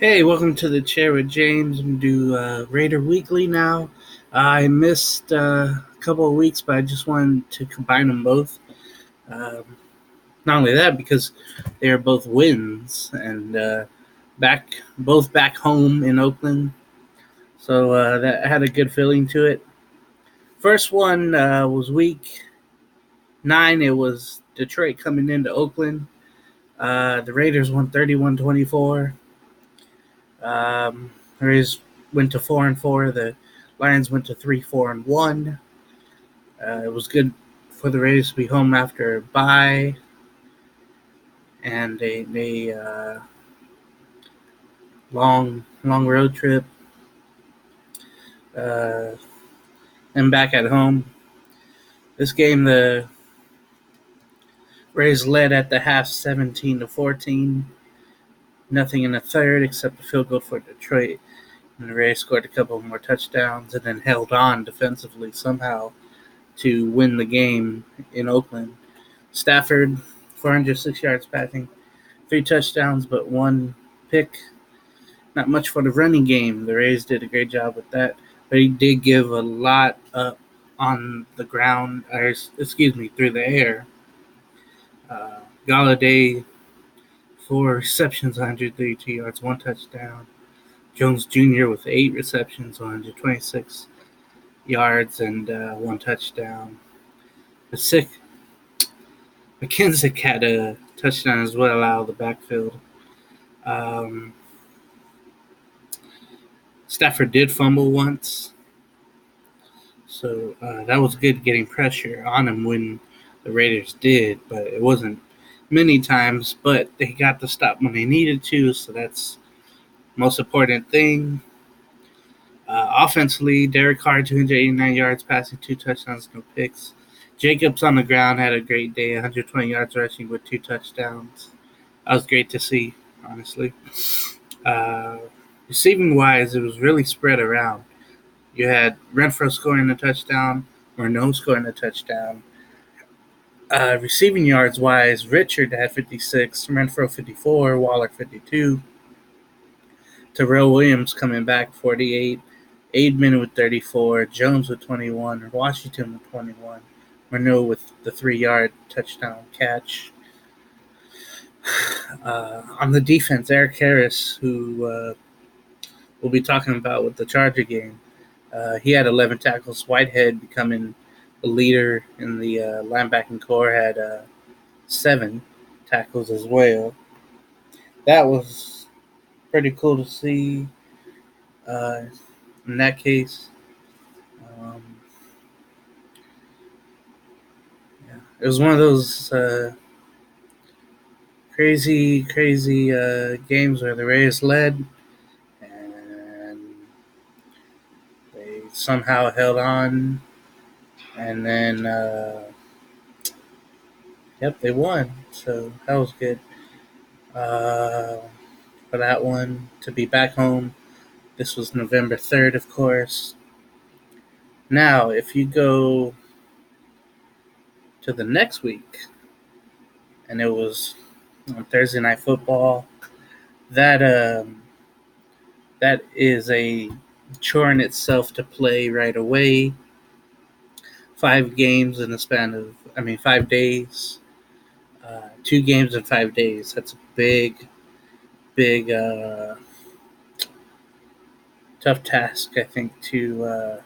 Hey, welcome to the chair with James. I'm gonna do Raider Weekly now. I missed a couple of weeks, but I just wanted to combine them both. Um, Not only that, because they are both wins and both back home in Oakland, so that had a good feeling to it. First one was week 9. It was Detroit coming into Oakland. The Raiders won 31-24. Raiders went to 4-4. The Lions went to 3-4-1. It was good for the Raiders to be home after a bye and a long road trip. Uh, and back at home, this game the Raiders led at the half 17-14. Nothing in the third except a field goal for Detroit. And the Raiders scored a couple more touchdowns and then held on defensively somehow to win the game in Oakland. Stafford, 406 yards passing, 3 touchdowns, but 1 pick. Not much for the running game. The Rays did a great job with that, but he did give a lot up on the ground, or excuse me, through the air. Galladay, 4 receptions, 132 yards, 1 touchdown. Jones Jr. with 8 receptions, 126 yards, and 1 touchdown. McKissick had a touchdown as well out of the backfield. Um, Stafford did fumble once, so that was good getting pressure on him when the Raiders did, but it wasn't many times, but they got the stop when they needed to, so that's the most important thing. Offensively, Derek Carr, 289 yards passing, 2 touchdowns, no picks. Jacobs on the ground had a great day, 120 yards rushing with 2 touchdowns. That was great to see, honestly. Uh, Receiving wise, it was really spread around. You had Renfro scoring a touchdown, Renault scoring a touchdown. Receiving yards wise, Richard had 56, Renfro 54, Waller 52. Terrell Williams coming back 48, Aidman with 34, Jones with 21, Washington with 21, Renault with the 3-yard touchdown catch. On the defense, Eric Harris, who we'll be talking about with the Charger game, he had 11 tackles. Whitehead becoming the leader in the linebacking core had 7 tackles as well. That was pretty cool to see uh, in that case. Um, yeah. It was one of those crazy games where the Raiders led and they somehow held on, and then they won. So that was good for that one to be back home. This was November 3rd, of course. Now, if you go to the next week, and it was on Thursday Night Football, that that is a chore in itself to play right away. 5 games in the span of, 5 days. 2 games in 5 days. That's a big, tough task, I think, to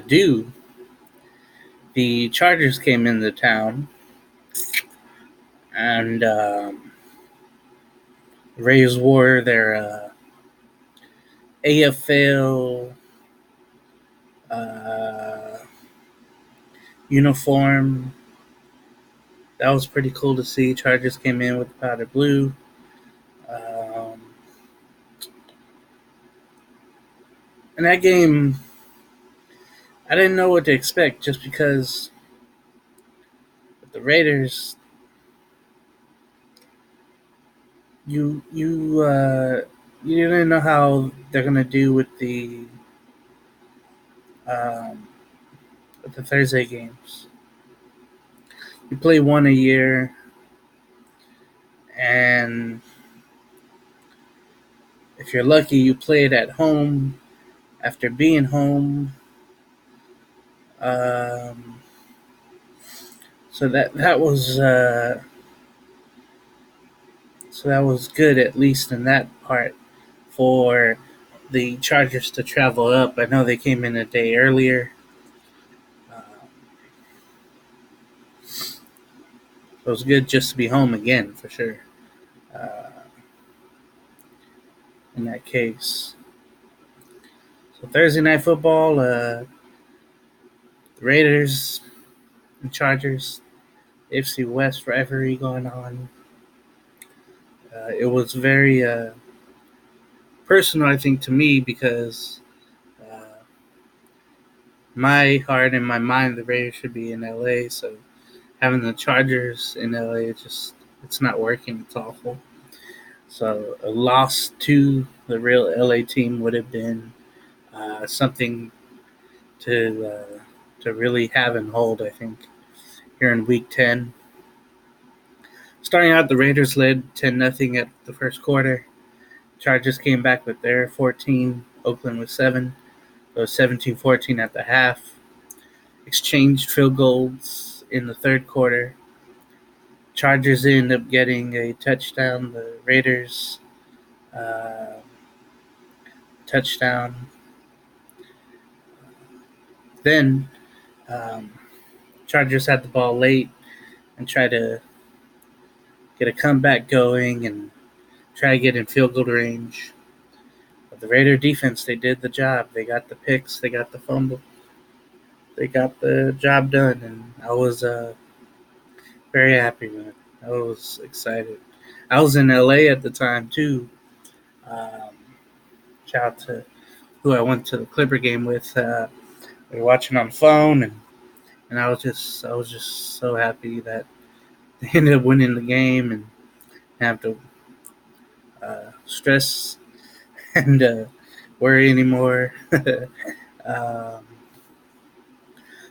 do. The Chargers came into town, and Rays wore their AFL uh, uniform. That was pretty cool to see. Chargers came in with the powder blue. Um, and that game, I didn't know what to expect just because the Raiders, you didn't know how they're gonna do um, with the Thursday games. You play one a year, and if you're lucky, you play it at home after being home. Um, so that was good, at least in that part, for the Chargers to travel up. I know they came in a day earlier. Uh, it was good just to be home again, for sure. Uh, in that case, so Thursday night football, the Raiders and Chargers, AFC West rivalry going on. It was very personal, I think, to me because uh, my heart and my mind, the Raiders should be in LA. So having the Chargers in LA, it's not working. It's awful. So a loss to the real LA team would have been something to really have and hold. I think here in Week 10. Starting out, the Raiders led 10-0 at the first quarter. Chargers came back with their 14. Oakland with 7. It was 17-14 at the half. Exchanged field goals in the third quarter. Chargers end up getting a touchdown. The Raiders uh, touchdown. Then um, Chargers had the ball late and tried to get a comeback going and try to get in field goal range. But the Raider defense, they did the job. They got the picks. They got the fumble. They got the job done, and I was very happy with it. I was excited. I was in LA at the time too. Um, Shout out to who I went to the Clipper game with. We were watching on the phone, and I was just so happy that they ended up winning the game and have to stress and worry anymore. um,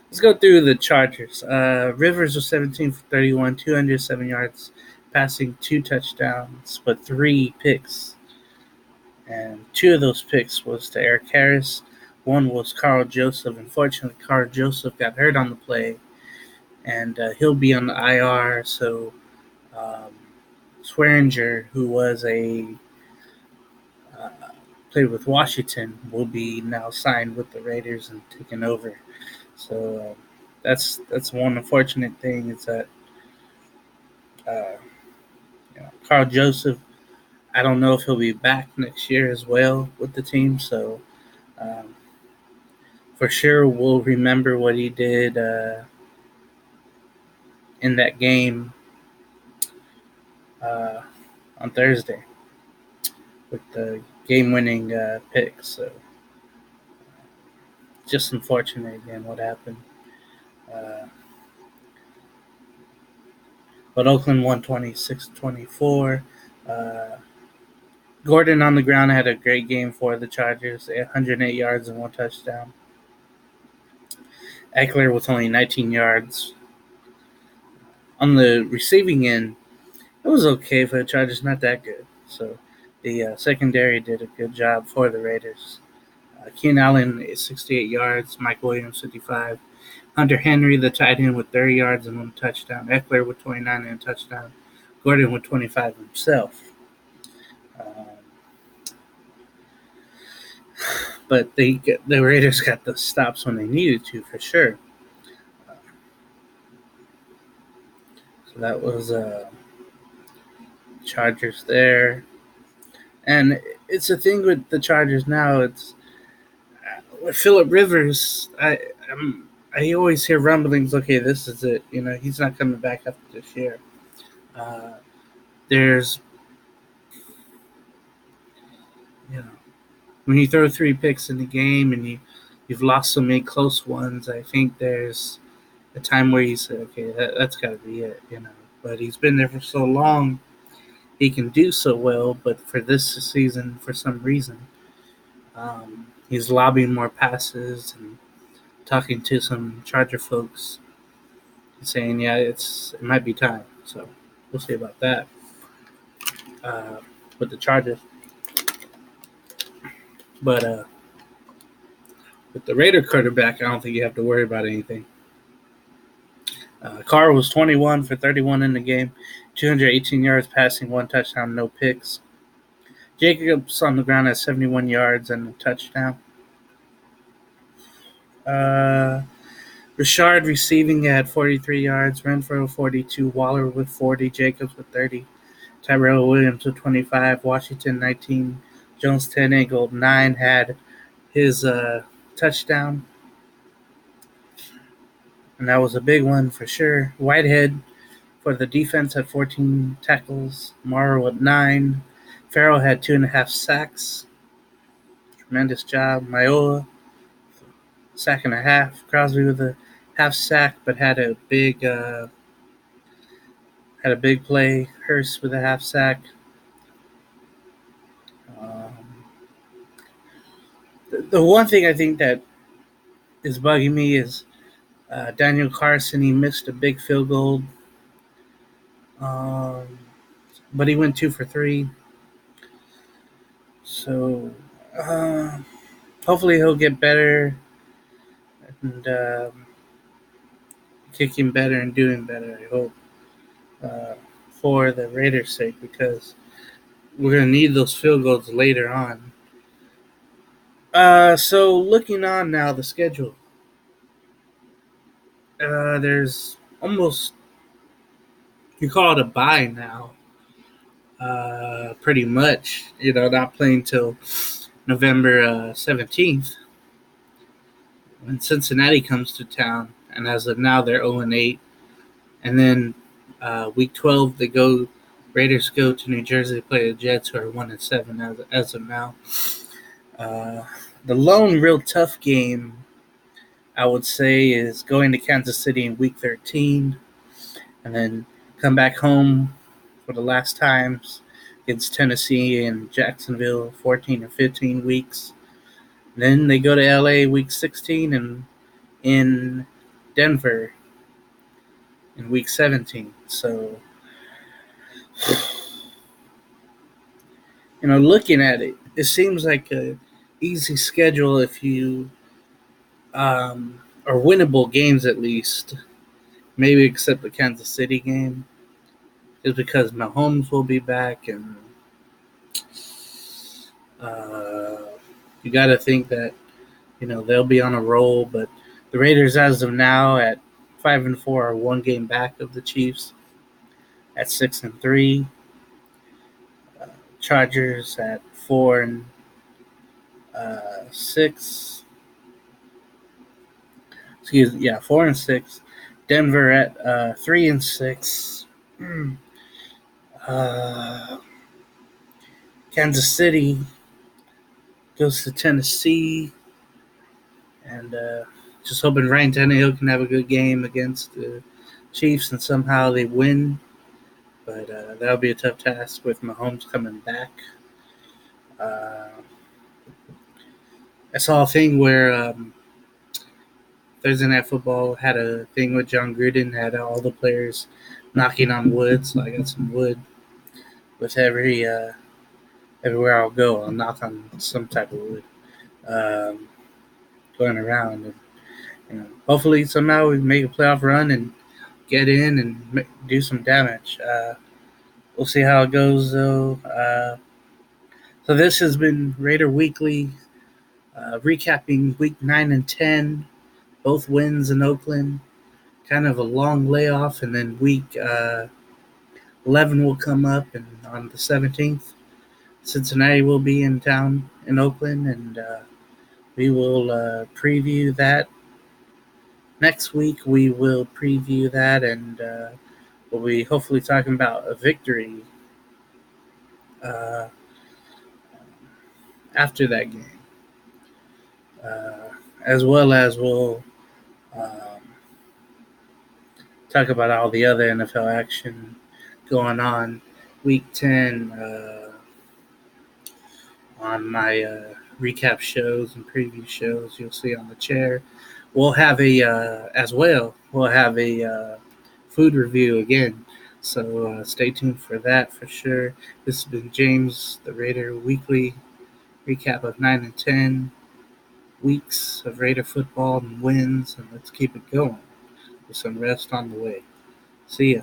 let's go through the Chargers. Rivers was 17 for 31, 207 yards, passing 2 touchdowns, but 3 picks. And 2 of those picks was to Eric Harris. One was Carl Joseph. Unfortunately, Carl Joseph got hurt on the play, and he'll be on the IR. So um, Swearinger, who was uh, played with Washington, will be now signed with the Raiders and taken over. So that's one unfortunate thing is that uh, Carl Joseph. I don't know if he'll be back next year as well with the team. So um, for sure, we'll remember what he did in that game uh, on Thursday with the game-winning pick. So just unfortunate again what happened. Uh, but Oakland won 26-24. Gordon on the ground had a great game for the Chargers, 108 yards and 1 touchdown. Eckler with only 19 yards. On the receiving end, it was okay for the Chargers, not that good. So the secondary did a good job for the Raiders. Keenan Allen is 68 yards, Mike Williams 55, Hunter Henry the tight end with 30 yards and 1 touchdown, Eckler with 29 and a touchdown, Gordon with 25 himself. But the Raiders got the stops when they needed to, for sure. So that was Chargers there. And it's a thing with the Chargers now. It's with Phillip Rivers. I always hear rumblings. Okay, this is it. You know, he's not coming back after this year. Uh, there's, you know, when you throw 3 picks in the game and you've lost so many close ones, I think there's a time where you say, okay, that's got to be it. You know, but he's been there for so long. He can do so well, but for this season, for some reason, he's lobbing more passes and talking to some Charger folks, saying, "Yeah, it might be time." So we'll see about that with the Chargers. But with the Raider quarterback, I don't think you have to worry about anything. Carr was 21 for 31 in the game, 218 yards passing, 1 touchdown, no picks. Jacobs on the ground at 71 yards and a touchdown. Richard receiving at 43 yards, Renfro 42, Waller with 40, Jacobs with 30, Tyrell Williams with 25, Washington 19, Jones 10, Angle 9 had his touchdown. And that was a big one for sure. Whitehead for the defense had 14 tackles, Morrow at 9, Farrell had 2.5 sacks. Tremendous job. Maiola, sack and a half. Crosby with a half sack, but had a big play. Hurst with a half sack. The one thing I think that is bugging me is Daniel Carson. He missed a big field goal, but he went 2 for 3. So hopefully he'll get better and kicking better and doing better. I hope for the Raiders' sake, because we're gonna need those field goals later on. So looking on now, the schedule. There's almost, you call it a bye now. Pretty much, not playing till November 17th when Cincinnati comes to town, and as of now they're 0-8, and then week 12 Raiders go to New Jersey to play the Jets, who are 1-7 as of now. The lone real tough game, I would say, is going to Kansas City in week 13, and then come back home for the last times against Tennessee and Jacksonville, 14 or 15 weeks. And then they go to LA week 16 and in Denver in week 17. So, looking at it, it seems like a easy schedule if you are winnable games at least. Maybe except the Kansas City game, is because Mahomes will be back, and you got to think that they'll be on a roll. But the Raiders, as of now, at 5-4, are one game back of the Chiefs at 6-3. Chargers at 4-6. Excuse me, 4-6. Denver at 3-6. Kansas City goes to Tennessee, and just hoping Ryan Tannehill can have a good game against the Chiefs and somehow they win. But that'll be a tough task with Mahomes coming back. I saw a thing where Thursday Night Football had a thing with John Gruden, had all the players knocking on wood. So I got some wood with everywhere I'll go. I'll knock on some type of wood going around. And hopefully somehow we make a playoff run and get in and do some damage. We'll see how it goes, though. So this has been Raider Weekly, recapping week 9 and 10, both wins in Oakland. Kind of a long layoff, and then week 11 will come up, and on the 17th, Cincinnati will be in town in Oakland, and we will preview that. Next week, we will preview that, and we'll be hopefully talking about a victory after that game, as well as we'll talk about all the other NFL action going on. Week 10 on my recap shows and preview shows you'll see on the chair. We'll have as well, we'll have a food review again. So stay tuned for that for sure. This has been James, the Raider Weekly, recap of 9 and 10 weeks of Raider football and wins, and let's keep it going with some rest on the way. See ya.